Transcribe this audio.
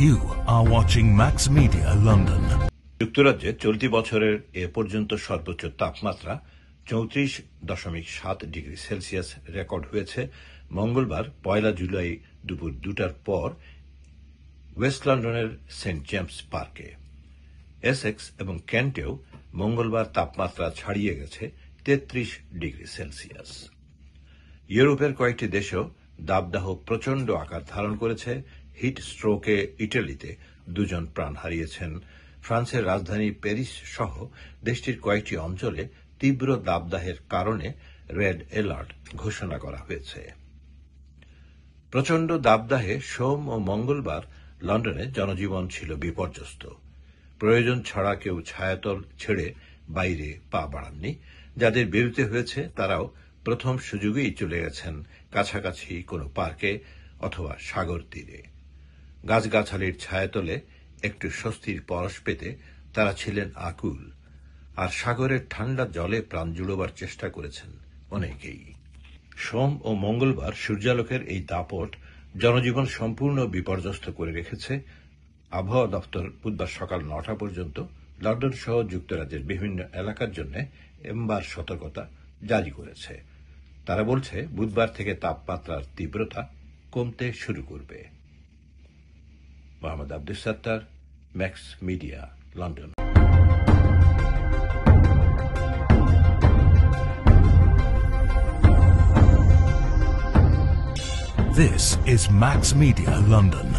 You are watching Max Media London. যুক্তরাজ্যে চলতি বছরের এ পর্যন্ত সর্বোচ্চ তাপমাত্রা 34.7 ডিগ্রি সেলসিয়াস রেকর্ড হয়েছে মঙ্গলবার 1 জুলাই দুপুর 2টার পর ওয়েস্ট লন্ডনের সেন্ট জেমস পার্কে। এসেক্স এবং কেন্টেও মঙ্গলবার তাপমাত্রা ছাড়িয়ে গেছে 33 ডিগ্রি সেলসিয়াস। ইউরোপের কয়েকটি দেশেও দাবদাহ প্রচণ্ড আকার ধারণ করেছে। হিট স্ট্রোকে ইটালিতে 2 জন প্রাণ হারিয়েছেন। ফ্রান্সের রাজধানী প্যারিস সহ দেশটির কয়েকটি অঞ্চলে তীব্র দাবদাহের কারণে রেড অ্যালার্ট ঘোষণা করা হয়েছে। প্রচণ্ড দাবদাহে সোম ও মঙ্গলবার লন্ডনে জনজীবন ছিল বিপর্যস্ত। প্রয়োজন ছাড়া কেউ ছায়াতল ছেড়ে বাইরে পা বাড়াননি। যাদের বেরোতে হয়েছে তারাও প্রথম সুযোগেই চলে গেছেন কাছাকাছি কোনো পার্কে অথবা সাগর তীরে। গাছগাছালির ছায়াতলে একটু স্বস্তির পরশ পেতে তারা ছিলেন আকুল, আর সাগরের ঠান্ডা জলে প্রাণ জুড়োবার চেষ্টা করেছেন অনেকেই। সোম ও মঙ্গলবার সূর্যালোকের এই দাপট জনজীবন সম্পূর্ণ বিপর্যস্ত করে রেখেছে। আবহাওয়া দপ্তর বুধবার সকাল 9টা পর্যন্ত লন্ডন সহ যুক্তরাজ্যের বিভিন্ন এলাকার জন্য এম্বার সতর্কতা জারি করেছে। তারা বলছে বুধবার থেকে তাপমাত্রার তীব্রতা কমতে শুরু করবে। Mohammad Abdus Sattar, max media, London. This is Max Media London.